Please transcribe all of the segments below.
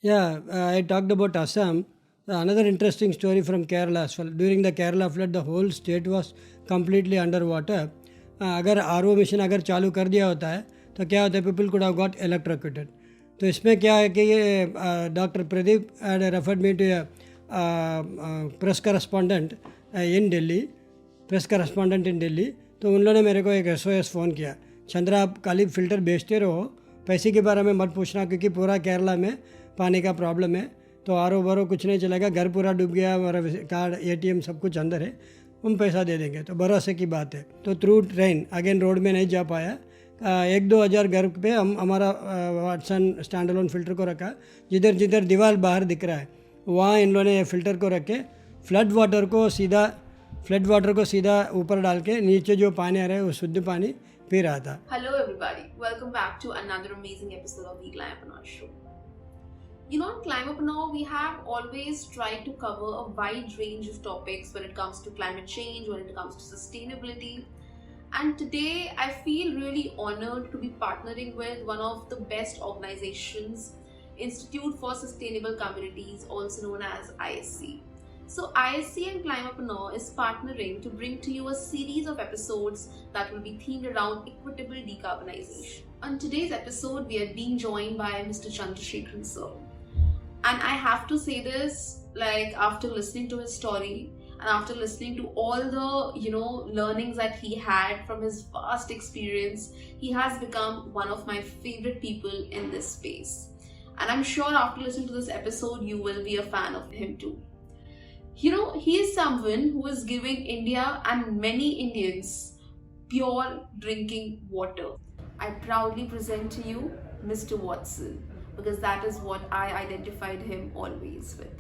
Yeah, I talked about Assam. Another interesting story from Kerala as well. During the Kerala flood, the whole state was completely underwater. अगर R O machine अगर चालू कर दिया होता है तो क्या होता है, people could have got electrocuted. तो इसमें क्या है कि ये doctor Pradeep had referred me to press correspondent in Delhi press correspondent in Delhi. तो उन लोगों ने मेरे को एक SOS फ़ोन किया, चंद्रा आप खाली फ़िल्टर बेचते रहो, पैसे के बारे में मत पूछना, क्योंकि पूरा केरला में पानी का प्रॉब्लम है. तो आर ओ कुछ नहीं चलेगा, घर पूरा डूब गया, हमारा कार्ड ATM सब कुछ अंदर है, हम पैसा दे देंगे. तो भरोसे की बात है. तो थ्रू ट्रेन अगेन रोड में नहीं जा पाया. 1-2 हज़ार घर पे हम हमारा वाटसन स्टैंड अलोन फ़िल्टर को रखा. जिधर जिधर दीवार बाहर दिख रहा है वहाँ इन लोगों ने फ़िल्टर को रख के फ्लड वाटर को सीधा ऊपर डाल के नीचे जो पानी आ रहा है वो शुद्ध पानी पी रहा था. Hello everybody, welcome back to another amazing episode of the Climapreneur Show. You know, on Climapreneur, we have always tried to cover a wide range of topics when it comes to climate change, when it comes to sustainability. And today, I feel really honored to be partnering with one of the best organizations, Institute for Sustainable Communities, also known as ISC. So ISC and Climapreneur is partnering to bring to you a series of episodes that will be themed around equitable decarbonization. On today's episode, we are being joined by Mr. Chandrasekaran sir. And I have to say this, like, after listening to his story and after listening to all the, learnings that he had from his vast experience, he has become one of my favorite people in this space. And I'm sure after listening to this episode, you will be a fan of him too. He is someone who is giving India and many Indians pure drinking water. I proudly present to you Mr. Watsan, because that is what I identified him always with.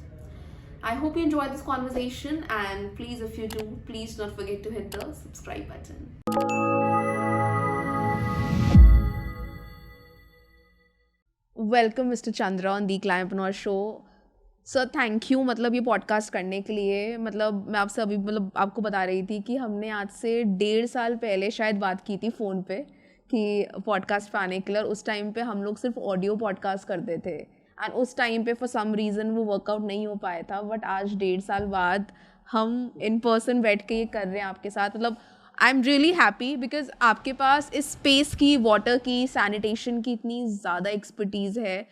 I hope you enjoyed this conversation, and please, if you do, please do not forget to hit the subscribe button. Welcome Mr. Chandra on the Climapreneur Show. Sir thank you, मतलब ये podcast करने के लिए. मतलब मैं आपसे अभी आपको बता रही थी कि हमने आज से 1.5 साल पहले शायद बात की थी फ़ोन पे कि पॉडकास्ट पे आने के लिए. और उस टाइम पे हम लोग सिर्फ ऑडियो पॉडकास्ट करते थे, एंड उस टाइम पे फॉर सम रीज़न वो वर्कआउट नहीं हो पाया था. बट आज 1.5 साल बाद हम इन पर्सन बैठ के ये कर रहे हैं आपके साथ. मतलब I am really happy because आपके पास इस स्पेस की, वाटर की, सैनिटेशन की इतनी ज़्यादा एक्सपर्टीज़ है.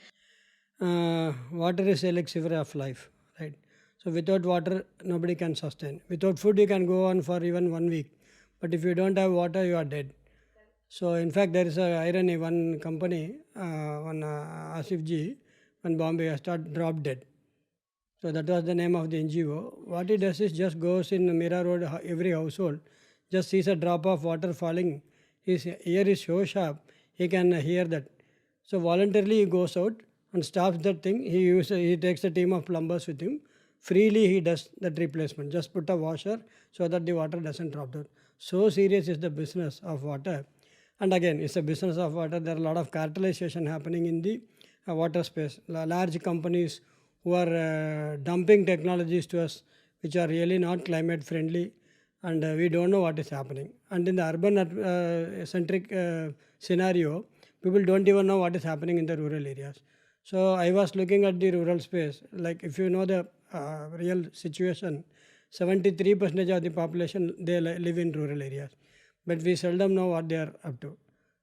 Water is elixir of life, right? So without water, nobody can sustain. Without food, you can go on for even 1 week. But if you don't have water, you are dead. So in fact, there is a irony. One company, Asif Ji, in Bombay, dropped dead. So that was the name of the NGO. What he does is just goes in Mira Road, every household, just sees a drop of water falling. His ear is so sharp, he can hear that. So voluntarily he goes out and stops that thing. He takes a team of plumbers with him. Freely he does that replacement. Just put a washer so that the water doesn't drop down. So serious is the business of water. And again, it's a business of water. There are a lot of cartelization happening in the water space. Large companies who are dumping technologies to us which are really not climate friendly, and we don't know what is happening. And in the urban centric scenario, people don't even know what is happening in the rural areas. So I was looking at the rural space. Like, if you know the real situation, 73% of the population, they live in rural areas. But we seldom know what they are up to.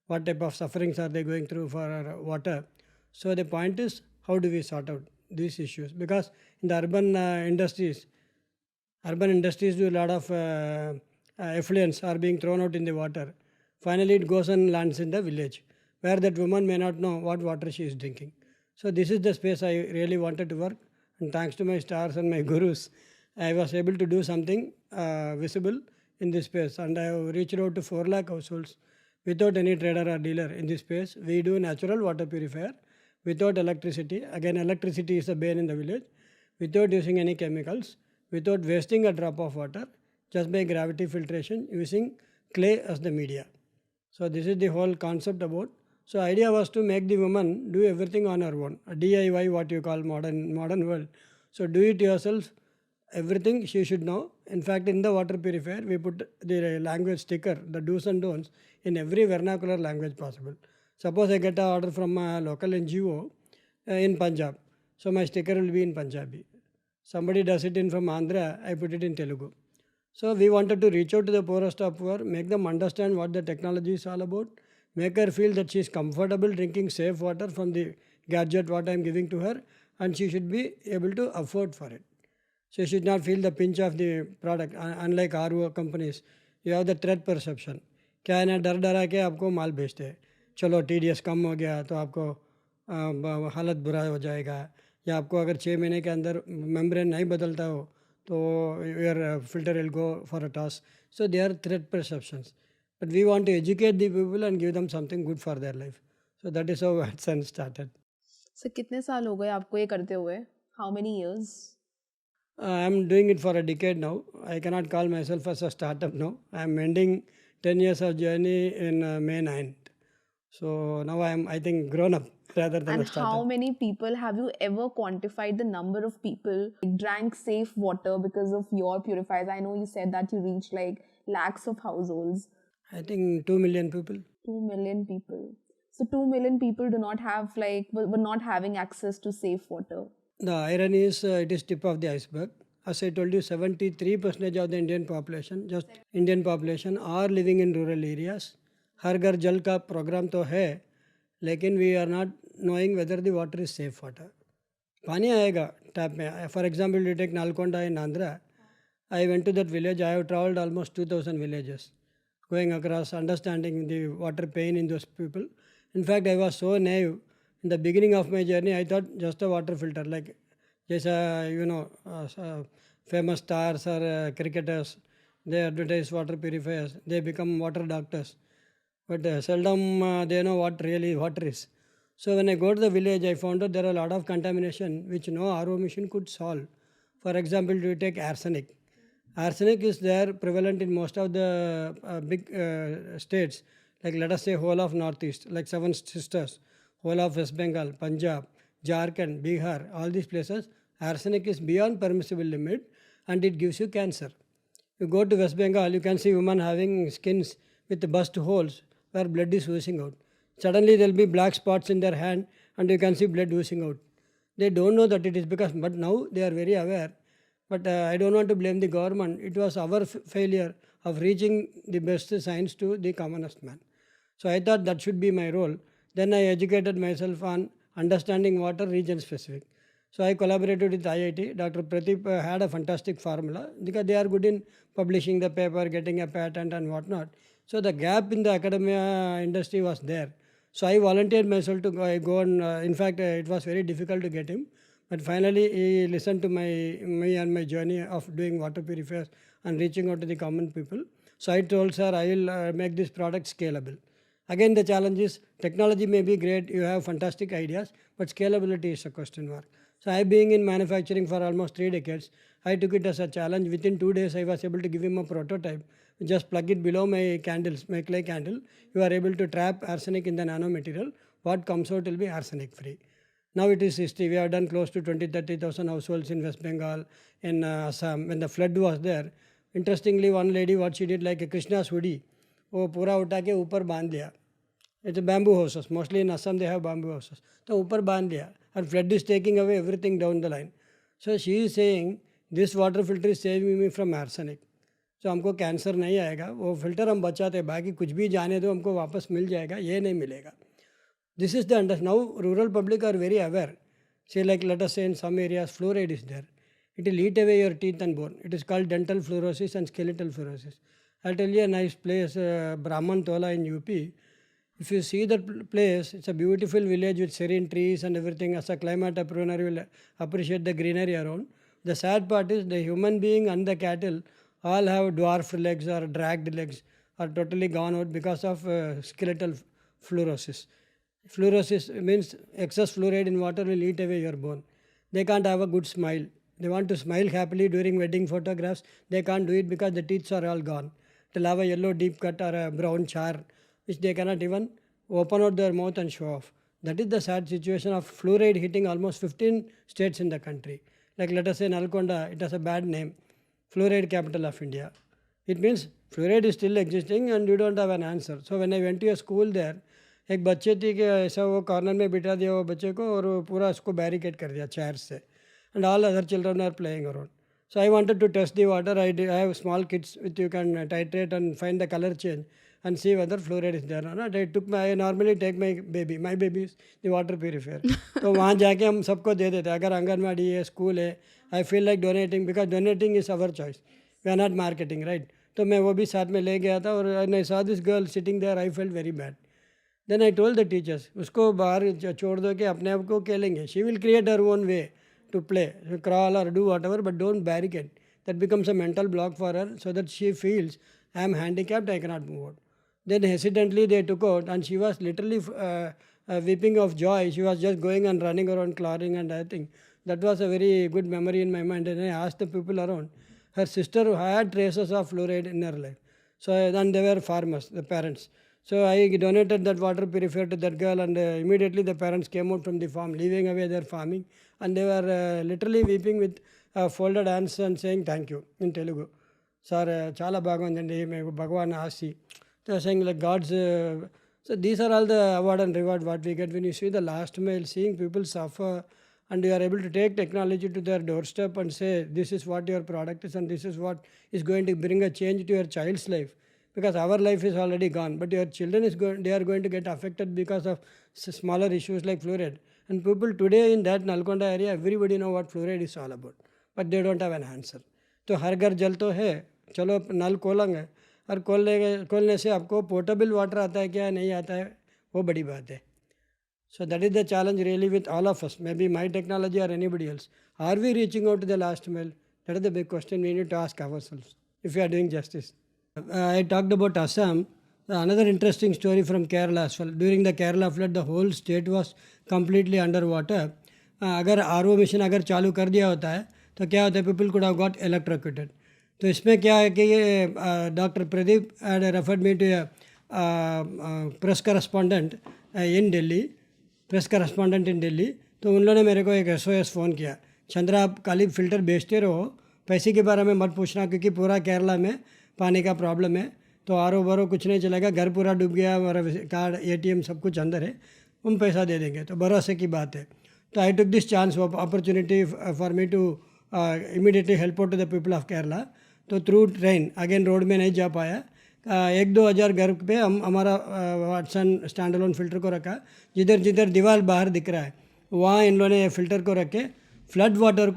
What type of sufferings are they going through for water. So the point is, how do we sort out these issues? Because in the urban industries do a lot of effluents are being thrown out in the water. Finally, it goes and lands in the village, where that woman may not know what water she is drinking. So this is the space I really wanted to work, and thanks to my stars and my gurus, I was able to do something visible in this space, and I have reached out to 4 lakh households without any trader or dealer in this space. We do natural water purifier without electricity. Again, electricity is a bane in the village. Without using any chemicals, without wasting a drop of water, just by gravity filtration using clay as the media. So this is the whole concept about. So idea was to make the woman do everything on her own. A DIY, what you call modern world. So do it yourself, everything she should know. In fact, in the water purifier, we put the language sticker, the do's and don'ts, in every vernacular language possible. Suppose I get an order from a local NGO in Punjab. So my sticker will be in Punjabi. Somebody does it in from Andhra, I put it in Telugu. So we wanted to reach out to the poorest of poor, make them understand what the technology is all about, make her feel that she is comfortable drinking safe water from the gadget what I am giving to her, and she should be able to afford for it. So you should not feel the pinch of the product. Unlike RO companies, you have the threat perception. क्या है ना, डर डरा के आपको माल बेचते हैं. चलो TDS कम हो गया तो आपको हालत बुरा हो जाएगा, या आपको अगर 6 महीने के अंदर मेम्ब्रेन नहीं बदलता हो तो your filter will go for a toss. So they are threat perceptions. But we want to educate the people and give them something good for their life. So that is how Watsan started. So कितने साल हो गए आपको ये करते हुए? How many years? I'm doing it for a decade now. I cannot call myself as a startup now. I'm ending 10 years of journey in May 9th. So now I'm, I think, grown up rather than a And startup. how many people have you ever quantified the number of people like, drank safe water because of your purifiers? I know you said that you reached like lakhs of households. I think 2 million people. 2 million people. So 2 million people do not have like were not having access to safe water. The irony is it is tip of the iceberg. As I told you, 73% of the Indian population, just Indian population, are living in rural areas. हर घर जल का program तो है, लेकिन we are not knowing whether the water is safe water. पानी आएगा tap में. For example, you take Nalkonda in Andhra. I went to that village. I have traveled almost 2,000 villages, going across, understanding the water pain in those people. In fact, I was so naive. In the beginning of my journey, I thought just a water filter, like जैसा famous stars or cricketers, they advertise water purifiers, they become water doctors. But seldom they know what really water is. So when I go to the village, I found out there are a lot of contamination which no RO machine could solve. For example, you take arsenic. Arsenic is there prevalent in most of the big states, like let us say whole of Northeast, like Seven Sisters, whole of West Bengal, Punjab, Jharkhand, Bihar, all these places, arsenic is beyond permissible limit and it gives you cancer. You go to West Bengal, you can see women having skins with burst holes where blood is oozing out. Suddenly there will be black spots in their hand and you can see blood oozing out. They don't know that it is because, but now they are very aware. But I don't want to blame the government. It was our failure of reaching the best science to the commonest man. So I thought that should be my role. Then I educated myself on understanding water region specific. So I collaborated with IIT. Dr. Pradeep had a fantastic formula because they are good in publishing the paper, getting a patent and whatnot. So the gap in the academia industry was there. So I volunteered myself to go and in fact it was very difficult to get him. But finally he listened to me and my journey of doing water purifiers and reaching out to the common people. So I told sir, I will make this product scalable. Again the challenge is technology may be great, you have fantastic ideas, but scalability is a question mark. So I being in manufacturing for almost 3 decades, I took it as a challenge. Within 2 days I was able to give him a prototype. Just plug it below my candles, my clay candle. You are able to trap arsenic in the nanomaterial. What comes out will be arsenic free. Now it is history. We have done close to 20-30,000 households in West Bengal, in Assam. When the flood was there, interestingly one lady what she did like a Krishna's hoodie, वो पूरा उठा के ऊपर बांध दिया. It's a bamboo houses. Mostly in Assam they have bamboo houses. तो ऊपर बांध दिया. And flood is taking away everything down the line. So she is saying this water filter is saving me from arsenic. So हमको cancer नहीं आएगा, वो filter हम बचाते, बाकी कुछ भी जाने दो हमको वापस मिल जाएगा, ये नहीं मिलेगा. This is the now rural public are very aware. Say like let us say in some areas fluoride is there. It will eat away your teeth and bone. It is called dental fluorosis and skeletal fluorosis. I'll tell you a nice place, Brahman Tola in UP. If you see that place, it's a beautiful village with serene trees and everything. As a Climapreneur, you will appreciate the greenery around. The sad part is the human being and the cattle all have dwarfed legs or dragged legs are totally gone out because of skeletal fluorosis. Fluorosis means excess fluoride in water will eat away your bone. They can't have a good smile. They want to smile happily during wedding photographs. They can't do it because the teeth are all gone. They'll have a yellow deep cut or a brown char which they cannot even open out their mouth and show off. That is the sad situation of fluoride hitting almost 15 states in the country. Like let us say Nalkonda, it has a bad name. Fluoride capital of India. It means fluoride is still existing and you don't have an answer. So when I went to a school there, एक बच्चे थी कि ऐसा वो corner में बिठा दिया वो बच्चे को और वो पूरा उसको बैरिकेड कर दिया चेयर से, and all other children are playing around. So I wanted to test the water. I have small kits which you can titrate and find the color change and see whether fluoride is there or not. I normally take my baby. My baby is the water purifier. तो वहाँ जाके हम सबको दे देते. अगर आंगनवाड़ी है, school है, I feel like donating because donating is our choice. We are not marketing, right? तो मैं वो भी साथ में ले गया था और I saw this girl sitting there. I felt very bad. Then I told the teachers, उसको बाहर छोड़ दो कि अपने आप को खेलेंगे. She will create her own way to play, crawl or do whatever, but don't barricade. That becomes a mental block for her so that she feels I am handicapped, I cannot move out. Then hesitantly they took out and she was literally weeping of joy. She was just going and running around, clawing, and I think that was a very good memory in my mind. And I asked the people around. Her sister had traces of fluoride in her life. So then they were farmers, the parents. So I donated that water purifier to that girl, and immediately the parents came out from the farm, leaving away their farming, and they were literally weeping with folded hands and saying thank you in Telugu. Sir, chala bagundandi, meeku Bhagwan aasi. They are saying like God's. So these are all the award and reward what we get when you see the last mile, seeing people suffer, and you are able to take technology to their doorstep and say this is what your product is and this is what is going to bring a change to your child's life, because our life is already gone, but your children they are going to get affected because of smaller issues like fluoride. And people today in that Nalgonda area, everybody know what fluoride is all about, but they don't have an answer. तो हर घर जल तो है, चलो नल खोलेंगे और खोलने से आपको पोर्टेबल वाटर आता है क्या नहीं आता है, वो बड़ी बात है. So that is the challenge really with all of us, maybe my technology or anybody else. Are we reaching out to the last mile? That is the big question we need to ask ourselves if we are doing justice. I talked about Assam. Another interesting story from Kerala as well. During the Kerala flood, the whole state was completely underwater. अगर RO machine अगर चालू कर दिया होता है तो क्या होता है, people could have got electrocuted. तो इसमें क्या है कि ये doctor Pradeep had referred me to press correspondent in Delhi, press correspondent in Delhi. तो उन लोगों ने मेरे को एक SOS फ़ोन किया, चंद्रा आप खाली फ़िल्टर बेचते रहो, पैसे के बारे में मत पूछना, क्योंकि पूरा केरला में पानी का प्रॉब्लम है, तो RO वारो कुछ नहीं चलेगा, घर पूरा डूब गया, हमारा कार्ड ATM सब कुछ अंदर है, हम पैसा दे देंगे. तो भरोसे की बात है. तो I took this chance opportunity for me to immediately help out to the people of Kerala. तो थ्रू ट्रेन अगेन रोड में नहीं जा पाया, 1-2 हज़ार घर पे हम हमारा वाटसन स्टैंड अलोन फ़िल्टर को रखा. जिधर जिधर दीवार बाहर दिख रहा है वहाँ इन लोगों ने फ़िल्टर को रख के फ्लड वाटर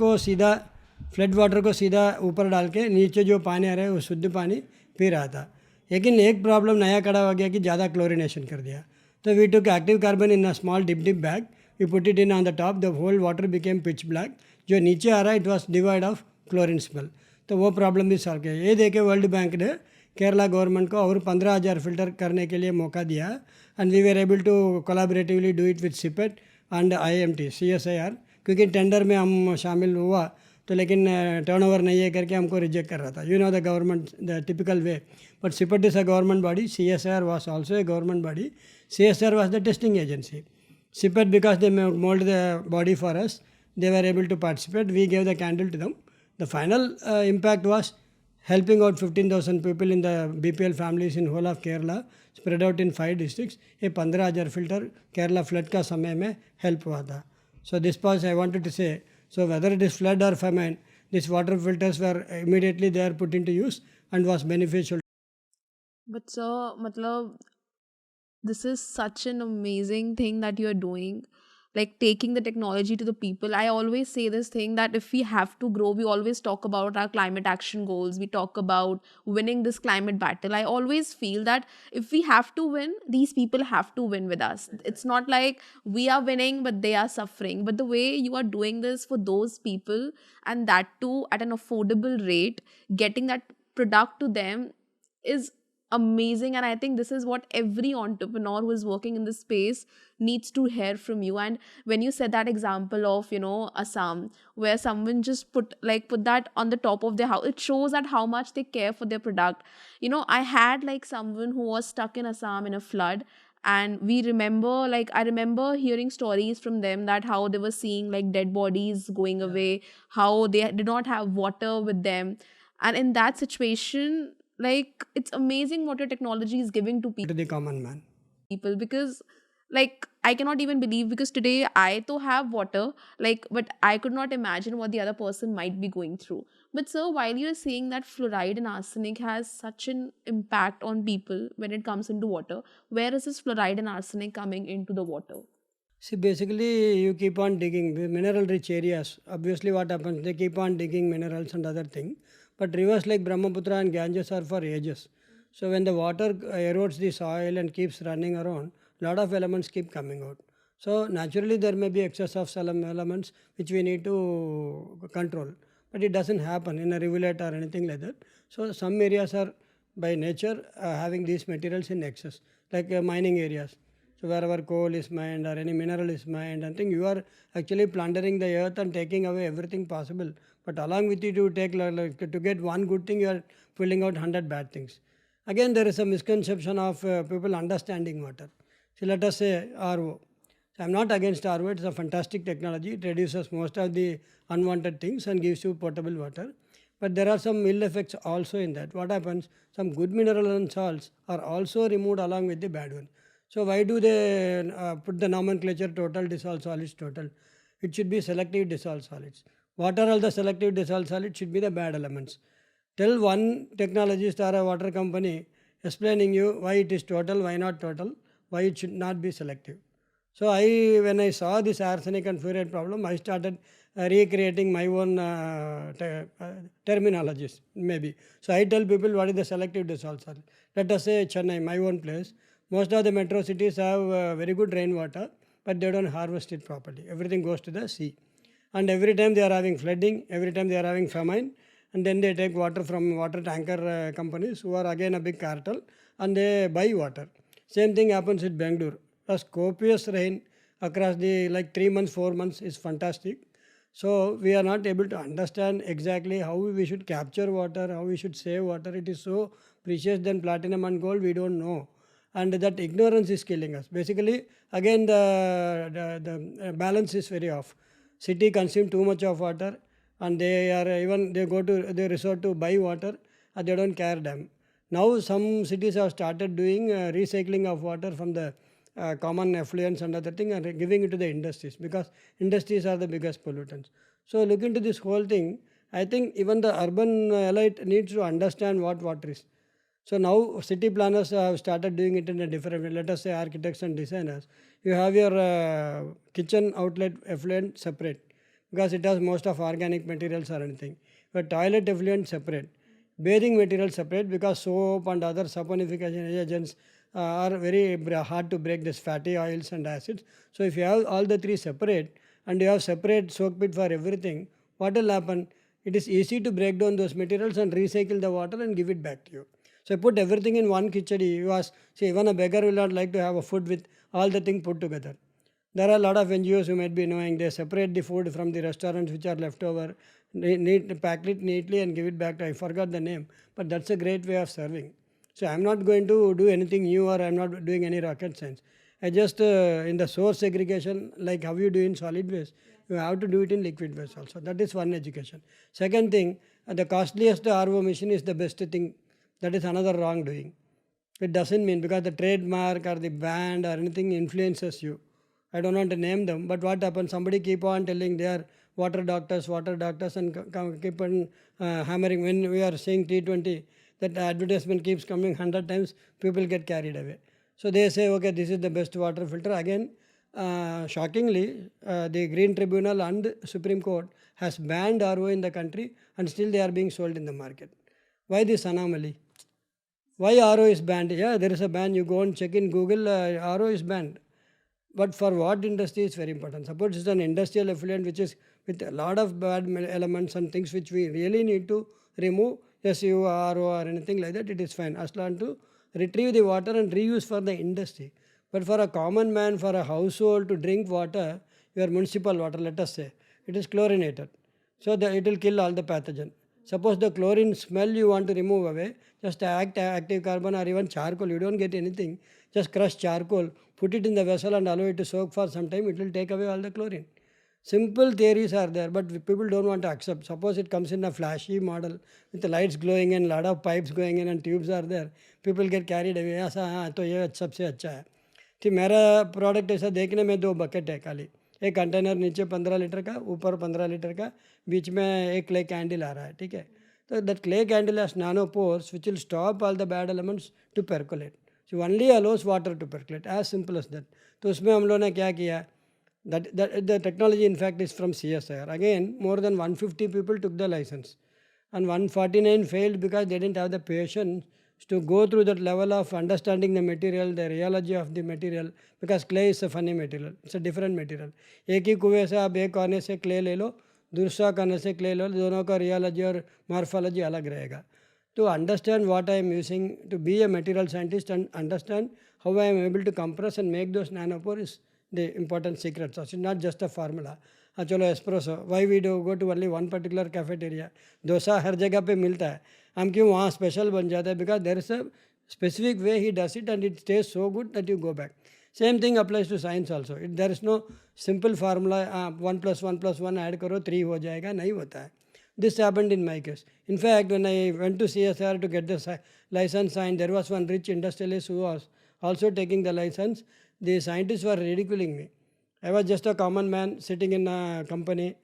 को सीधा ऊपर डाल के नीचे जो पानी आ रहा है वो शुद्ध पानी पी रहा था. लेकिन एक प्रॉब्लम नया खड़ा हो गया कि ज़्यादा क्लोरिनेशन कर दिया. तो we took active carbon in a small dip bag, we put it in on the top, the whole water became pitch black. जो नीचे आ रहा है it was devoid of chlorine smell. तो वो प्रॉब्लम भी सॉल्व किया. ये देखे वर्ल्ड बैंक ने केरला गवर्नमेंट को और 15,000 फ़िल्टर करने के लिए मौका दिया, and we were able to collaboratively do it with CIPET and IMT CSIR, क्योंकि टेंडर में हम शामिल हुआ तो लेकिन टर्नओवर नहीं है करके हमको रिजेक्ट कर रहा था. You know the government the typical way, but CIPET is a government body, CSIR was also a government body. CSIR was the testing agency. CPET, because they mold the body for us, they were able to participate. We gave the candle to them. The final impact was helping out 15,000 people in the BPL families in whole of Kerala, spread out in 5 districts. ये 15,000 filter Kerala flood का समय में help हुआ था. So this was I wanted to say. So whether it is flood or famine, these water filters were immediately they are put into use and was beneficial. But sir, matlab, this is such an amazing thing that you're doing, like taking the technology to the people. I always say this thing that if we have to grow, we always talk about our climate action goals, we talk about winning this climate battle. I always feel that if we have to win, these people have to win with us. It's not like we are winning but they are suffering. But the way you are doing this for those people, and that too at an affordable rate, getting that product to them is amazing. And I think this is what every entrepreneur who is working in this space needs to hear from you. And when you said that example of, Assam, where someone just put that on the top of their house, it shows that how much they care for their product. I had like someone who was stuck in Assam in a flood, and I remember hearing stories from them that how they were seeing like dead bodies going away, how they did not have water with them. And in that situation, like, it's amazing what your technology is giving to To the common man. people, because Like, I cannot even believe, because today I too have water, like, but I could not imagine what the other person might be going through. But sir, while you're saying that fluoride and arsenic has such an impact on people when it comes into water, where is this fluoride and arsenic coming into the water? See, basically, you keep on digging the mineral-rich areas. Obviously, what happens? They keep on digging minerals and other thing. But rivers like Brahmaputra and Ganges are for ages. So when the water erodes the soil and keeps running around, lot of elements keep coming out. So naturally, there may be excess of some elements which we need to control. But it doesn't happen in a rivulet or anything like that. So some areas are by nature having these materials in excess, like mining areas. So wherever coal is mined or any mineral is mined, I think you are actually plundering the earth and taking away everything possible. But along with it, you take to get one good thing, you are pulling out 100 bad things. Again, there is a misconception of people understanding water. So let us say RO. So I'm not against RO. It's a fantastic technology. It reduces most of the unwanted things and gives you potable water. But there are some ill effects also in that. What happens? Some good mineral and salts are also removed along with the bad one. So why do they put the nomenclature total dissolved solids total? It should be selective dissolved solids. What are all the selective dissolved solids? Should be the bad elements. Tell one technologist or a water company explaining you why it is total, why not total, why it should not be selective. So when I saw this arsenic and fluoride problem, I started recreating my own terminologies maybe. So I tell people what is the selective dissolved solid. Let us say Chennai, my own place. Most of the metro cities have very good rainwater, but they don't harvest it properly. Everything goes to the sea. And every time they are having flooding, every time they are having famine, and then they take water from water tanker companies who are again a big cartel, and they buy water. Same thing happens with Bangalore. A copious rain across the like 3 months, 4 months is fantastic. So we are not able to understand exactly how we should capture water, how we should save water. It is so precious than platinum and gold, we don't know. And that ignorance is killing us. Basically, again the balance is very off. City consume too much of water, and they resort to buy water, and they don't care them. Now some cities have started doing recycling of water from the common effluents and other thing, and giving it to the industries, because industries are the biggest pollutants. So look into this whole thing. I think even the urban elite needs to understand what water is. So now city planners have started doing it in a different way. Let us say architects and designers. You have your kitchen outlet effluent separate, because it has most of organic materials or anything. Your toilet effluent separate. Bathing material separate, because soap and other saponification agents are very hard to break, this fatty oils and acids. So if you have all the three separate and you have separate soak pit for everything, what will happen? It is easy to break down those materials and recycle the water and give it back to you. So put everything in one khichdi. You ask, see, even a beggar will not like to have a food with all the things put together. There are a lot of NGOs who might be knowing, they separate the food from the restaurants which are left over, pack it neatly and give it back to, I forgot the name, but that's a great way of serving. So I'm not going to do anything new, or I'm not doing any rocket science. I just, in the source segregation, like how you do in solid waste, you have to do it in liquid waste also. That is one education. Second thing, the costliest RO machine is the best thing. That is another wrongdoing. It doesn't mean because the trademark or the brand or anything influences you. I don't want to name them, but what happens? Somebody keep on telling they are water doctors, and keep on hammering. When we are saying T20, that advertisement keeps coming 100 times, people get carried away. So they say, okay, this is the best water filter. Again, shockingly, the Green Tribunal and Supreme Court has banned RO in the country, and still they are being sold in the market. Why this anomaly? Why RO is banned? Yeah, there is a ban. You go and check in Google, RO is banned. But for what industry is very important. Suppose it's an industrial effluent which is with a lot of bad elements and things which we really need to remove, SU, RO or anything like that, it is fine. As long to retrieve the water and reuse for the industry. But for a common man, for a household to drink water, your municipal water, let us say, it is chlorinated. So it will kill all the pathogen. Suppose the chlorine smell you want to remove away, just active carbon or even charcoal, you don't get anything. Just crush charcoal, put it in the vessel and allow it to soak for some time, it will take away all the chlorine. Simple theories are there, but people don't want to accept. Suppose it comes in a flashy model with the lights glowing and lot of pipes going in and tubes are there. People get carried away. ऐसा हाँ तो ये सबसे अच्छा है. कि मेरा product ऐसा देखने में 2 बकेट है खाली, एक कंटेनर नीचे 15 लीटर का, ऊपर 15 लीटर का, बीच में एक क्ले कैंडल आ रहा है, ठीक है. So that clay candle has nanopores which will stop all the bad elements to percolate. So only allows water to percolate, as simple as that. तो उसमें हम लोगों ने क्या किया, that the technology in fact is from CSIR. Again, more than 150 people took the license and 149 failed because they didn't have the patience to go through that level of understanding the material, the rheology of the material, because clay is a funny material, it's a different material. एक ही कुएं से आप एक कोने से clay ले लो, दूसरा कोने से क्ले लो, दोनों का रियोलॉजी और मॉर्फोलॉजी अलग रहेगा. To understand what I am using, to be a material scientist and understand how I am able to compress and make those nanopores is the important secret sauce. It's not just a formula. हाँ चलो espresso, why we do go to only one particular cafeteria, dosa हर जगह पे मिलता है, हम क्यों वहाँ स्पेशल बन जाता है, because there is a specific way he does it and it tastes so good that you go back. Same thing applies to science also. There is no simple formula, 1 + 1 + 1 add करो 3 हो जाएगा, नहीं होता है. This happened in my case. In fact, when I went to CSR to get the license signed, there was one rich industrialist who was also taking the license. The scientists were ridiculing me. I was just a common man sitting in a company.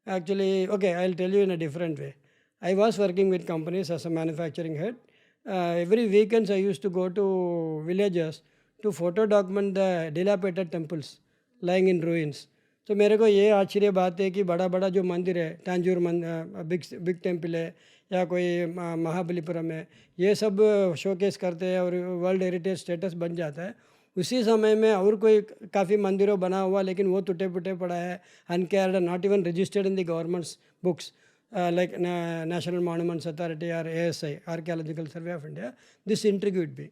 Actually, okay, I'll tell you in a different way. I was working with companies as a manufacturing head. Every weekends I used to go to villages to photo document the dilapidated temples lying in ruins. तो मेरे को ये आश्चर्य बात है कि बड़ा बड़ा जो मंदिर है, तांजूर बिग टेम्पल है या कोई महाबलीपुरम है, ये सब शोकेस करते हैं और वर्ल्ड हेरिटेज स्टेटस बन जाता है. उसी समय में और कोई काफ़ी मंदिरों बना हुआ लेकिन वो टूटे फूटे पड़ा है, uncared, not even registered in the governments books like National Monuments Authority or ASI, Archaeological Survey of India. This intrigued me.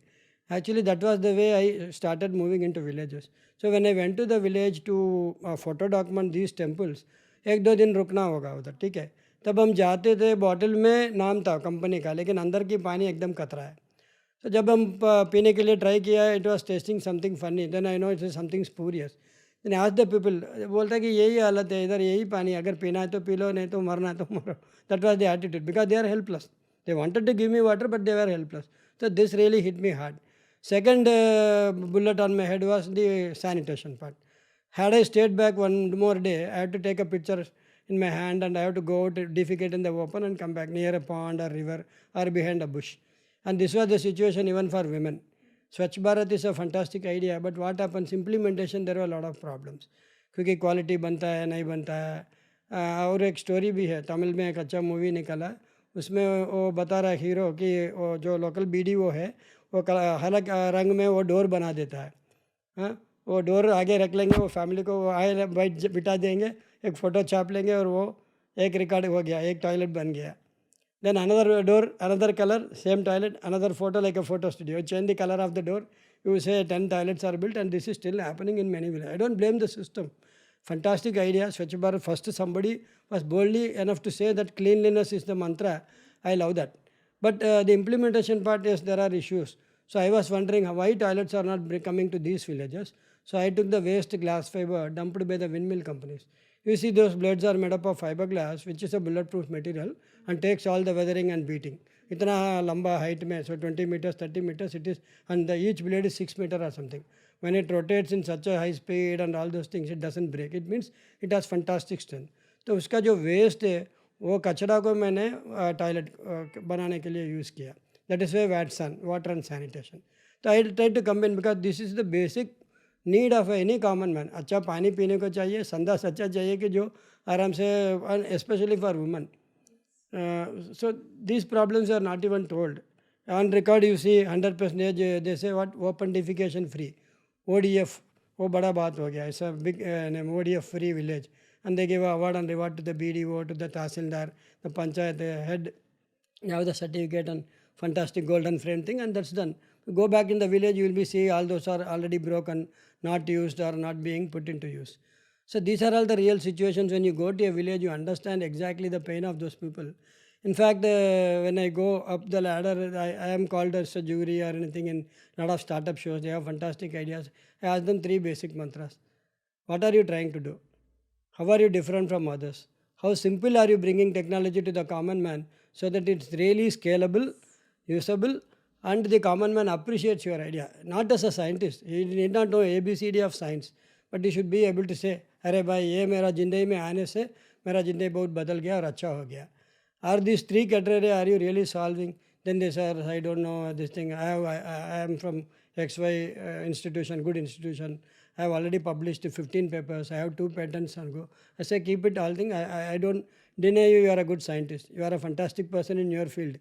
Actually, that was the way I started moving into villages. So when I went to the village to photo document these temples, 1-2 दिन रुकना होगा उधर, ठीक है. तब हम जाते थे, बॉटल में नाम था कंपनी का लेकिन अंदर की पानी एकदम कतरा है. तो जब हम पीने के लिए ट्राई किया, it was testing something funny, then I know it is something spurious. Then आज द पीपल बोलता है कि यही हालत है इधर, यही पानी, अगर पीना है तो पी लो, नहीं तो मरना है तो मरो. That was the attitude because they are helpless. They wanted to give me water but they are helpless. So this really hit me hard. Second bullet on my head was the sanitation part. Had I stayed back one more day, I had to take a picture in my hand and I have to go to defecate in the open and come back near a pond or river or behind a bush. And this was the situation even for women. Swach Bharat is a fantastic idea, but what happens, implementation there were a lot of problems. क्योंकि quality बनता है नहीं बनता है. और एक story भी है, तमिल में एक अच्छा मूवी निकला, उसमें वो बता रहा है हीरो कि वो जो लोकल बीडी वो है वो हलक रंग में वो डोर बना देता है. हाँ, वो डोर आगे रख लेंगे, वो फैमिली को आए बिठा देंगे, एक फ़ोटो छाप लेंगे और वो एक रिकॉर्ड हो गया, एक टॉयलेट बन गया. Then another door, another color, same toilet, another photo like a photo studio. Change the color of the door, you say 10 toilets are built, and this is still happening in many villages. I don't blame the system. Fantastic idea. Swachh Bharat, first somebody was boldly enough to say that cleanliness is the mantra. I love that. But the implementation part, yes, there are issues. So I was wondering why toilets are not coming to these villages. So I took the waste glass fiber dumped by the windmill companies. You see, those blades are made up of fiberglass, which is a bulletproof material and takes all the weathering and beating. इतना लंबा height में, so 20 meters, 30 meters it is, and each blade is 6 meters or something. When it rotates in such a high speed and all those things, it doesn't break. It means it has fantastic strength. तो उसका जो waste है, वो कचरा को मैंने toilet बनाने के लिए यूज़ किया. That is why Watsan, water and sanitation. So I tried to combine because this is the basic need of any common man. अच्छा पानी पीने को चाहिए, संदास अच्छा चाहिए कि जो आराम से, specially for women. So these problems are not even told on record. You see 100% जैसे what open defecation free, ODF, वो बड़ा बात हो गया. It's a big ODF free village and they give award and reward to the BDO, to the Tahsildar, the Panchayat head. You have the certificate and fantastic golden frame thing, and that's done. Go back in the village, you will be see all those are already broken, not used or not being put into use. So these are all the real situations. When you go to a village, you understand exactly the pain of those people. In fact, when I go up the ladder, I am called as a jury or anything in a lot of startup shows. They have fantastic ideas. I ask them 3 basic mantras. What are you trying to do? How are you different from others? How simple are you bringing technology to the common man so that it's really scalable, usable, and the common man appreciates your idea. Not as a scientist, he need not know ABCD of science, but he should be able to say, अरे भाई ये मेरा जिंदगी में आने से मेरा जिंदगी बहुत बदल गया और अच्छा हो गया. Are these three criteria are you really solving? Then they say, I don't know this thing. I am from XY institution, good institution. I have already published 15 papers. I have 2 patents and go. I say, keep it all thing. I don't deny you are a good scientist. You are a fantastic person in your field.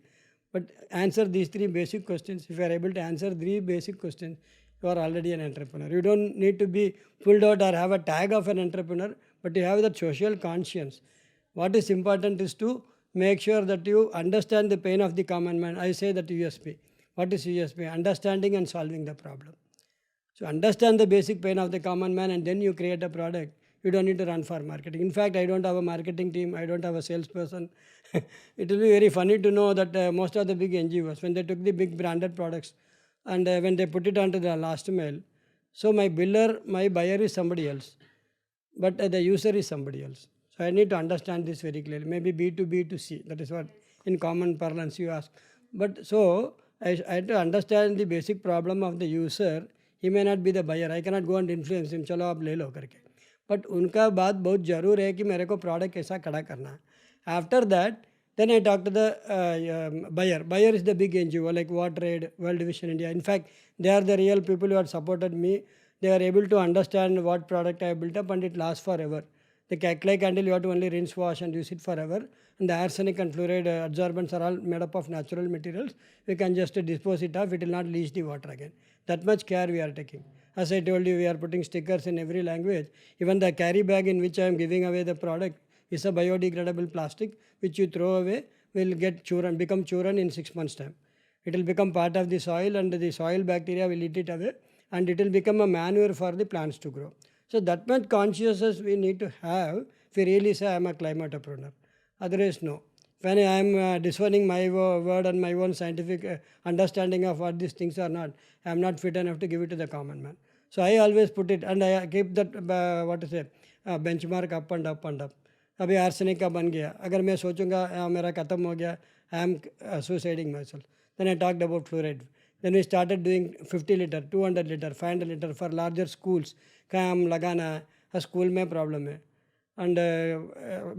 But answer these 3 basic questions. If you are able to answer 3 basic questions, you are already an entrepreneur. You don't need to be pulled out or have a tag of an entrepreneur, but you have that social conscience. What is important is to make sure that you understand the pain of the common man. I say that USP. What is USP? Understanding and solving the problem. So understand the basic pain of the common man and then you create a product. You don't need to run for marketing. In fact, I don't have a marketing team. I don't have a salesperson. It will be very funny to know that most of the big NGOs, when they took the big branded products and when they put it onto the last mile, so my buyer is somebody else, but the user is somebody else. So I need to understand this very clearly. Maybe B2B to C. That is what in common parlance you ask. But so I have to understand the basic problem of the user. He may not be the buyer. I cannot go and influence him. चलो आप ले लो करके. But उनका बात बहुत ज़रूर है कि मेरे को प्रोडक्ट कैसा खड़ा करना है. After that, then I talk to the buyer. Buyer is the big NGO like WaterAid, World Vision India. In fact, they are the real people who have supported me. They are able to understand what product I have built up and it lasts forever. The clay candle you have to only rinse, wash and use it forever. And the arsenic and fluoride adsorbents are all made up of natural materials. We can just dispose it off. It will not leach the water again. That much care we are taking. As I told you, we are putting stickers in every language. Even the carry bag in which I am giving away the product is a biodegradable plastic which you throw away will get churn, become churn in 6 months time. It will become part of the soil and the soil bacteria will eat it away and it will become a manure for the plants to grow. So that much consciousness we need to have if we really say I am a climatepreneur. Otherwise, no. When I am disowning my word and my own scientific understanding of what these things are not, I am not fit enough to give it to the common man. So I always put it and I keep that benchmark up and up and up. अभी arsenic का बन गया अगर मैं सोचूंगा मेरा ख़त्म हो गया I am suiciding myself then I talked about fluoride then we started doing 50 litre 200 litre 500 litre for larger schools कहाँ हम लगाना है स्कूल में प्रॉब्लम है and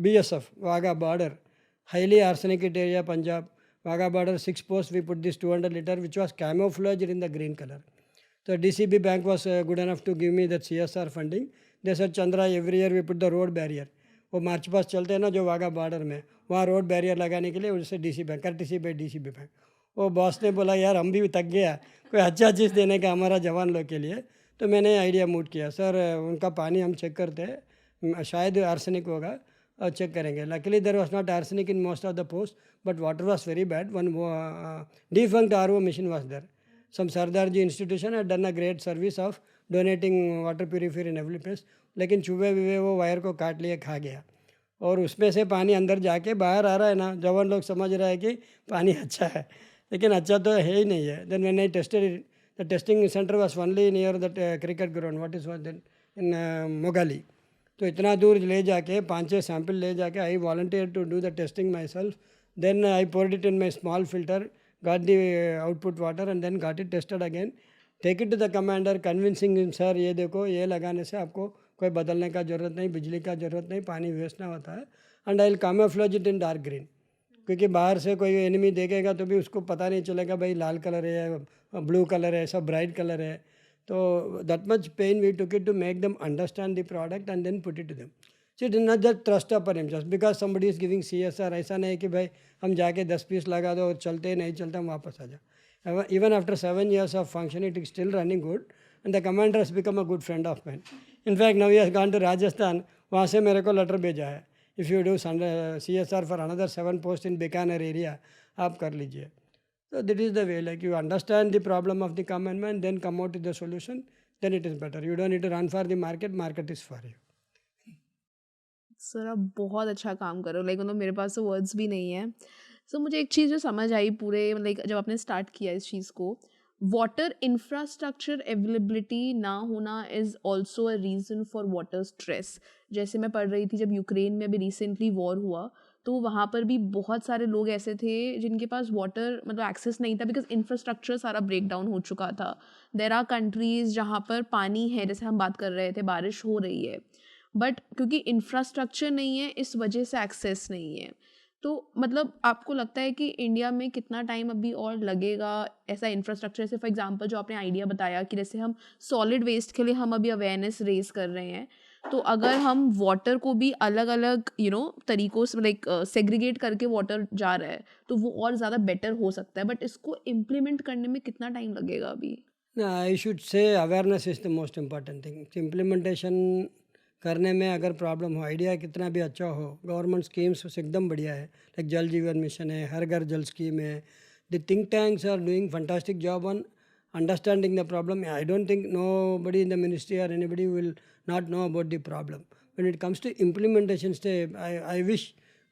BSF Wagah border highly arsenicated area Punjab Wagah border 6 posts we put this 200 liter which was camouflaged in the green color. So DCB bank was good enough to give me that CSR funding. They said Chandra every year we put the road barrier. वो मार्च पास चलते हैं ना जो Wagah border में वहाँ road barrier लगाने के लिए उससे DC bank courtesy by DCB bank. वो बॉस ने बोला यार हम भी थक गया कोई अच्छा चीज़ देने का हमारा जवान लोग के लिए. तो मैंने आइडिया मूड किया सर उनका पानी हम चेक करते हैं शायद आर्सेनिक होगा check करेंगे. Luckily there was not arsenic in most of the posts but water was very bad. One defunct RO machine was there. Some Sardarji institution had done a great service of donating water purifier in every place. लेकिन चूहे वूहे वो wire को काट लिए खा गया और उसमें से पानी अंदर जाके बाहर आ रहा है ना जवान लोग समझ रहा है कि पानी अच्छा है लेकिन अच्छा तो है ही नहीं है. Then when I tested it, the testing center was only near that cricket ground. What is what then in Mogali. तो इतना दूर ले जाके 5-6 सैंपल ले जाके I volunteer to do the testing myself then I poured it in my small filter got the output water and then got it tested again take it to the commander convincing him sir ये देखो ये लगाने से आपको कोई बदलने का ज़रूरत नहीं बिजली का ज़रूरत नहीं पानी वेस्ट ना होता है and I will camouflage it in dark green क्योंकि बाहर से कोई एनिमी देखेगा तो भी उसको पता नहीं चलेगा भाई लाल कलर है ब्लू कलर है सब ब्राइट कलर है. So that much pain we took it to make them understand the product and then put it to them. So it is not just trust upon him just because somebody is giving CSR. ऐसा नहीं कि भाई हम जाके 10 piece लगा दो और चलते नहीं चलते हम वापस आ जाओ. Even after 7 years of function it is still running good and the commander has become a good friend of mine. In fact now he has gone to Rajasthan. वहाँ से मेरे को लेटर भेजा है. If you do CSR for another 7 posts in Bikaner area आप कर लीजिए. So that is the way like you understand the problem of the common man then come out with the solution then it is better. You don't need to run for the market is for you. Sir आप बहुत अच्छा काम कर रहे हो like मतलब मेरे पास तो वर्ड्स भी नहीं है. सो मुझे एक चीज़ जो समझ आई पूरे लाइक जब आपने स्टार्ट किया इस चीज़ को वाटर इंफ्रास्ट्रक्चर अवेलेबिलिटी ना होना is also a reason for water stress. जैसे मैं पढ़ रही थी जब यूक्रेन में अभी रिसेंटली वॉर हुआ, तो वहाँ पर भी बहुत सारे लोग ऐसे थे जिनके पास वाटर मतलब एक्सेस नहीं था, बिकॉज इंफ्रास्ट्रक्चर सारा ब्रेक डाउन हो चुका था. देर आर कंट्रीज़ जहाँ पर पानी है, जैसे हम बात कर रहे थे बारिश हो रही है, बट क्योंकि इंफ्रास्ट्रक्चर नहीं है इस वजह से एक्सेस नहीं है. तो मतलब आपको लगता है कि इंडिया में कितना टाइम अभी और लगेगा ऐसा इंफ्रास्ट्रक्चर से, फॉर एग्जांपल जो आपने आइडिया बताया कि जैसे हम सॉलिड वेस्ट के लिए हम अभी अवेयरनेस रेज कर रहे हैं, तो अगर हम वाटर को भी अलग अलग तरीकों से लाइक सेग्रीगेट करके वाटर जा रहा है तो वो और ज़्यादा बेटर हो सकता है, बट इसको इम्प्लीमेंट करने में कितना टाइम लगेगा अभी? No, I should say awareness is the most important thing. Implementation करने में अगर प्रॉब्लम हो, आइडिया कितना भी अच्छा हो, गवर्नमेंट स्कीम्स एकदम बढ़िया है, लाइक जल जीवन मिशन है, हर घर जल स्कीम है. The think tanks are doing fantastic job on understanding the problem. I don't think nobody in the ministry or anybody will not know about the problem. When it comes to implementation step, I wish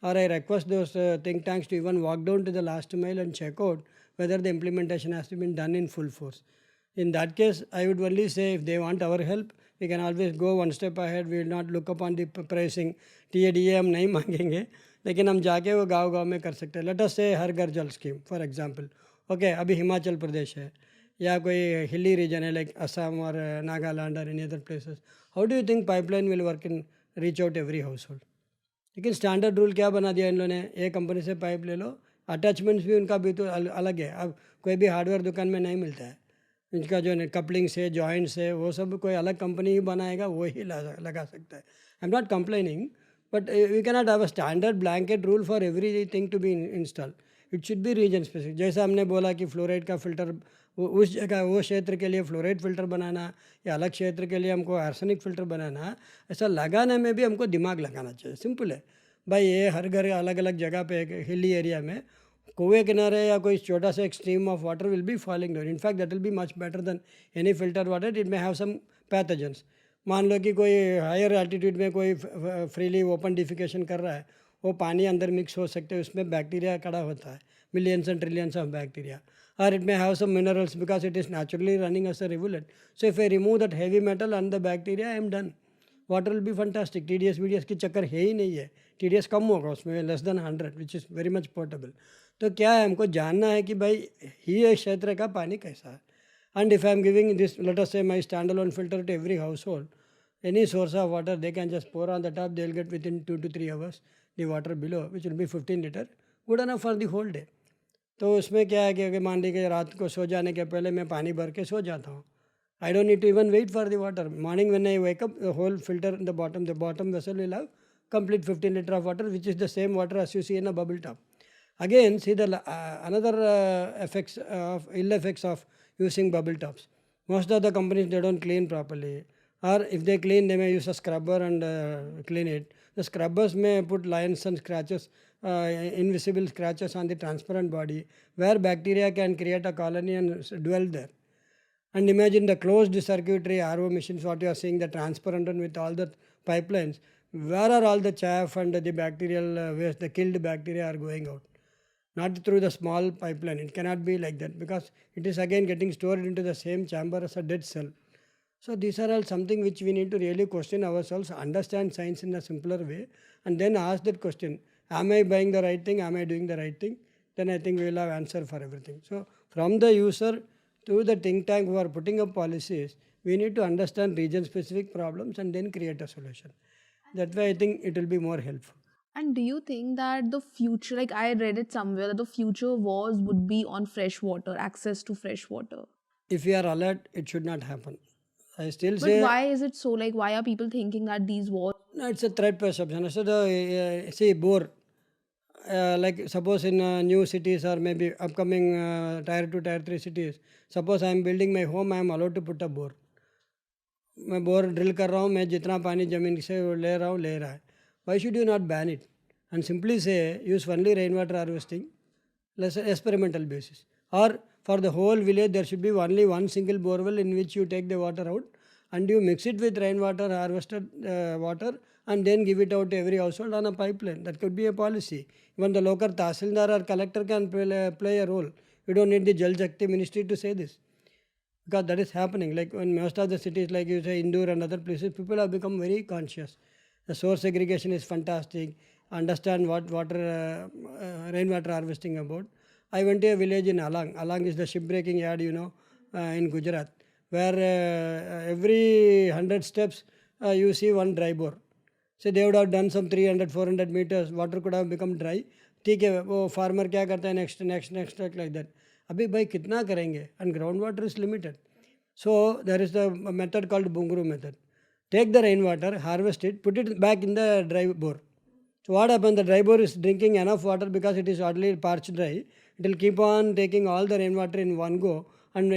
or I request those think tanks to even walk down to the last mile and check out whether the implementation has been done in full force. In that case, I would only say if they want our help, we can always go one step ahead. We will not look upon the pricing. TADA हम नहीं मांगेंगे, लेकिन हम जाके वो गाँव-गाँव में कर सकते हैं. लेट अस से हर घर जल स्कीम फॉर एग्जांपल. ओके, अभी हिमाचल प्रदेश है या कोई हिली रीजन है लाइक असम और नागालैंड और any other places. How do you think pipeline will work in reach out every house hold? लेकिन स्टैंडर्ड रूल क्या बना दिया इन लोगों ने, एक कंपनी से पाइप ले लो, अटैचमेंट्स भी उनका भी तो अलग है. अब कोई भी हार्डवेयर दुकान में नहीं मिलता है, इनका जो कपलिंग्स है, जॉइंट्स है, वो सब कोई अलग कंपनी ही बनाएगा, वो ही लगा सकता है. I am not complaining, but we can not have a standard blanket rule for everything to be install. It should be region specific. जैसा हमने बोला कि फ्लोराइड का फिल्टर उस जगह वो क्षेत्र के लिए फ्लोराइड फिल्टर बनाना या अलग क्षेत्र के लिए हमको आर्सेनिक फिल्टर बनाना, ऐसा लगाने में भी हमको दिमाग लगाना चाहिए. सिंपल है भाई, ये हर घर अलग अलग जगह पे एक हिली एरिया में कुएँ किनारे या कोई छोटा सा एक stream of water will be falling down. In fact that will be much better than any filter water. It may have some pathogens. मान लो कि कोई हायर एल्टीट्यूड में कोई फ्रीली ओपन डिफिकेशन कर रहा है, वो पानी अंदर मिक्स हो सकते हैं, उसमें बैक्टीरिया खड़ा होता है, millions and trillions of bacteria, or it may have some minerals because it is naturally running as a rivulet. So if I remove that heavy metal and the bacteria, I am done. Water will be fantastic. TDS VDS की चक्कर है ही नहीं है. TDS कम होगा उसमें, less than 100, which is very much portable. तो क्या है, हमको जानना है कि भाई ये क्षेत्र का पानी कैसा है. And if I am giving this, let us say my standalone filter to every household, any source of water, they can just pour on the top, they will get within 2 to 3 hours the water below, which will be 15 liter, good enough for the whole day. तो उसमें क्या है कि अगर मान लीजिए रात को सो जाने के पहले मैं पानी भर के सो जाता हूँ. I don't need to even wait for the water. Morning when I wake up, the whole filter in the bottom vessel will have complete 15 liter of water, which is the same water as you see in a bubble top. Again, see the another ill effects of using bubble tops. Most of the companies, they don't clean properly, or if they clean, they may use a scrubber and clean it. The scrubbers may put lines and scratches, invisible scratches on the transparent body, where bacteria can create a colony and dwell there. And imagine the closed circuitry RO machines, what you are seeing, the transparent one with all the pipelines. Where are all the chaff and the bacterial waste, the killed bacteria are going out? Not through the small pipeline. It cannot be like that, because it is again getting stored into the same chamber as a dead cell. So these are all something which we need to really question ourselves, understand science in a simpler way, and then ask that question, am I buying the right thing, am I doing the right thing? Then I think we will have answer for everything. So from the user to the think tank who are putting up policies, we need to understand region specific problems and then create a solution. That way I think it will be more helpful. And do you think that the future, like I read it somewhere, that the future wars would be on fresh water, access to fresh water? If we are alert, it should not happen. I still But say, why is it so? Like, why are people thinking that these wars? no, it's a threat perception. So the see bore, like suppose in new cities or maybe upcoming tier 2, tier 3 cities, suppose I am building my home, I am allowed to put a bore. मैं bore drill कर रहा हूँ, मैं जितना पानी ज़मीन से ले रहा हूँ ले रहा है. Why should you not ban it and simply say use only rain water harvesting less experimental basis, और for the whole village there should be only one single borewell in which you take the water out and you mix it with rainwater harvested water and then give it out to every household on a pipeline. That could be a policy. Even the local tahsildar or collector can play a role. You don't need the Jal Shakti ministry to say this. because that is happening. Like in most of the cities, like you say, Indore and other places, people have become very conscious. The source segregation is fantastic. Understand what rainwater harvesting about. I went to a village in Alang. Alang is the shipbreaking yard, in Gujarat, where every 100 steps you see one dry bore. So they would have done some 300, 400 meters. Water could have become dry. ठीक है वो farmer क्या करता है next like that. अभी भाई कितना करेंगे and groundwater is limited. So there is the method called Jhungroo method. Take the rainwater, harvest it, put it back in the dry bore. So what happens? The dry bore is drinking enough water because it is already parched dry. It will keep on taking all the rainwater in one go, and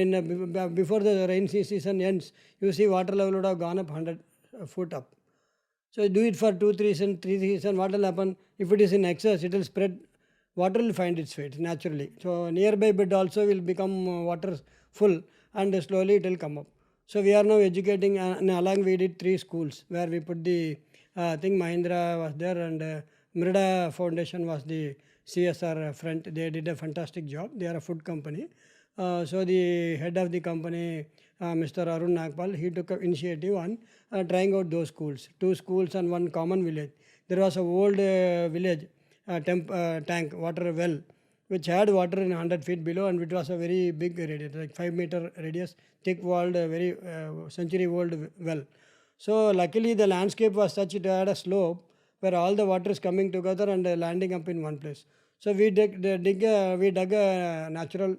before the rain season ends, you see water level would have gone up 100 foot up. So do it for 2, 3 seasons, 3 seasons. What will happen? If it is in excess, it will spread. Water will find its way naturally. So nearby bed also will become water full, and slowly it will come up. So we are now educating, and along we did 3 schools where we put the I think Mahindra was there, and Mrida Foundation was the CSR front. They did a fantastic job. They are a food company. So the head of the company, Mr. Arun Nagpal, he took an initiative on trying out those schools, 2 schools and 1 common village. There was a old village tank, water well, which had water in 100 feet below, and it was a very big radius, like 5-meter radius, thick walled, very century old well. So luckily the landscape was such, it had a slope where all the water is coming together and landing up in one place. So we dug a natural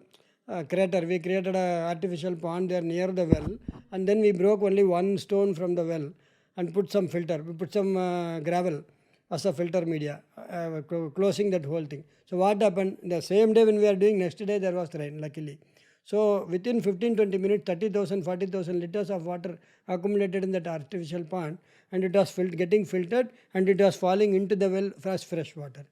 crater. We created an artificial pond there near the well, and then we broke only 1 stone from the well and put some filter. We put some gravel as a filter media, closing that whole thing. So what happened? The same day when we are doing, next day there was rain, luckily. So within 15-20 minutes, 30,000, 40,000 liters of water accumulated in that artificial pond, and it was getting filtered, and it was falling into the well as fresh water.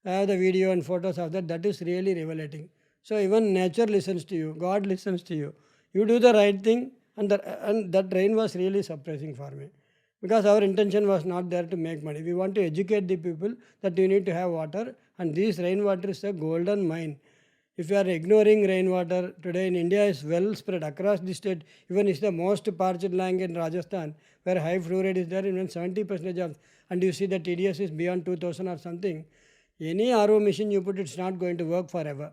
I have the video and photos of that. That is really revelating. So even nature listens to you. God listens to you. You do the right thing, and that rain was really surprising for me. Because our intention was not there to make money. We want to educate the people that you need to have water, and this rainwater is a golden mine. If you are ignoring rainwater, today in India is well spread across the state. Even it's the most parched land in Rajasthan, where high fluoride is there, even 70% of, and you see the TDS is beyond 2000 or something. Any RO machine you put, it's not going to work forever.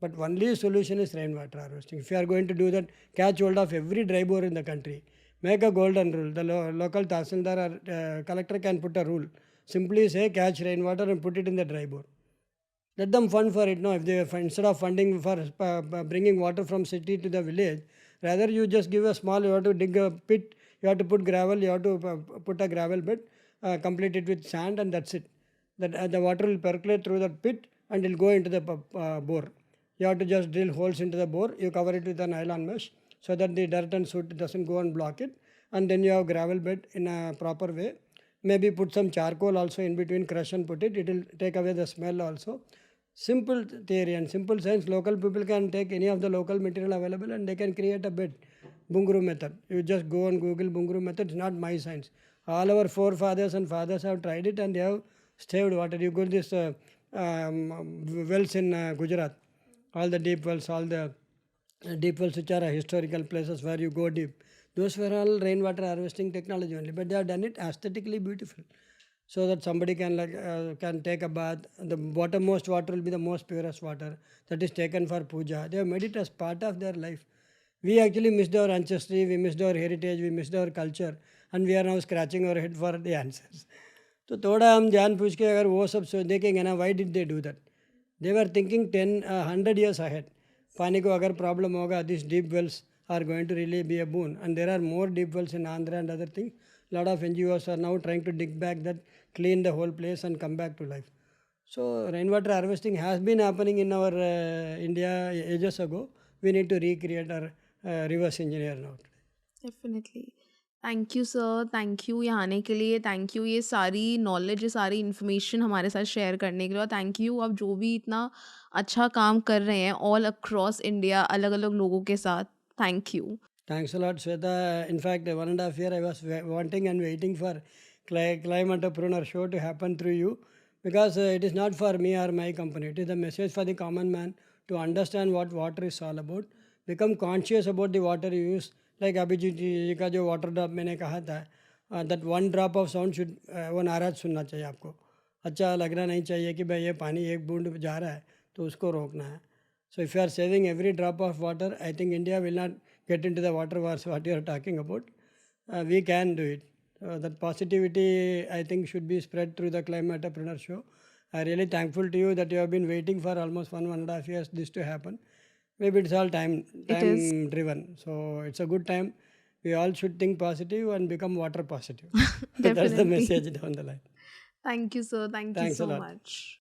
But only solution is rainwater harvesting. If you are going to do that, catch hold of every dry bore in the country. Make a golden rule. The local Tahsildar or collector can put a rule. Simply say catch rainwater and put it in the dry bore. Let them fund for it. No, if they instead of funding for bringing water from city to the village, rather you just give a small. You have to dig a pit. You have to put gravel. You have to put a gravel bed, complete it with sand, and that's it. That the water will percolate through that pit and it will go into the bore. You have to just drill holes into the bore. You cover it with a nylon mesh so that the dirt and soot doesn't go and block it. And then you have gravel bed in a proper way. Maybe put some charcoal also in between, crush and put it. It will take away the smell also. Simple theory and simple science. Local people can take any of the local material available and they can create a bed. Jhungroo method. You just go and Google Jhungroo method. It's not my science. All our forefathers and fathers have tried it and they have saved water. You go to this wells in Gujarat. All the deep wells, all the deep wells which are historical places where you go deep. Those were all rainwater harvesting technology only, but they have done it aesthetically beautiful, so that somebody can take a bath. The bottommost water will be the most purest water that is taken for puja. They have made it as part of their life. We actually missed our ancestry, we missed our heritage, we missed our culture, and we are now scratching our head for the answers. तो थोड़ा हम ध्यान पूछ के अगर वो सब देखेंगे ना, why did they do that? They were thinking 100 years ahead. पानी को अगर problem होगा, these deep wells are going to really be a boon. And there are more deep wells in Andhra and other things. A lot of NGOs are now trying to dig back that, clean the whole place and come back to life. So rainwater harvesting has been happening in our India ages ago. We need to recreate our reverse engineer now. Definitely thank you sir, thank you यहाँ आने के लिए, thank you ये सारी knowledge, ये सारी information हमारे साथ शेयर करने के लिए, और थैंक यू आप जो भी इतना अच्छा काम कर रहे हैं ऑल अक्रॉस इंडिया अलग अलग लोगों के साथ. Thank you. Thanks a lot, Shweta. In fact, 1.5 years I was wanting and waiting for Climapreneur Show to happen through you, because it is not for me or my company. It is a message for the common man to understand what water is all about. become conscious about the water you use. Like Abhijit जी का जो water drop मैंने कहा था, that one drop of sound should वो नाराज सुनना चाहिए आपको. अच्छा लगना नहीं चाहिए कि भाई ये पानी एक बूंद जा रहा है तो उसको रोकना है. So if you are saving every drop of water, I think India will not get into the water wars what you are talking about. We can do it. That positivity, I think, should be spread through the Climapreneur Show. I'm really thankful to you that you have been waiting for almost 1.5 years this to happen. Maybe it's all It is. time driven. So it's a good time. We all should think positive and become water positive. That's the Definitely. message down the line. Thank you, sir. Thank you Thanks a so lot. much.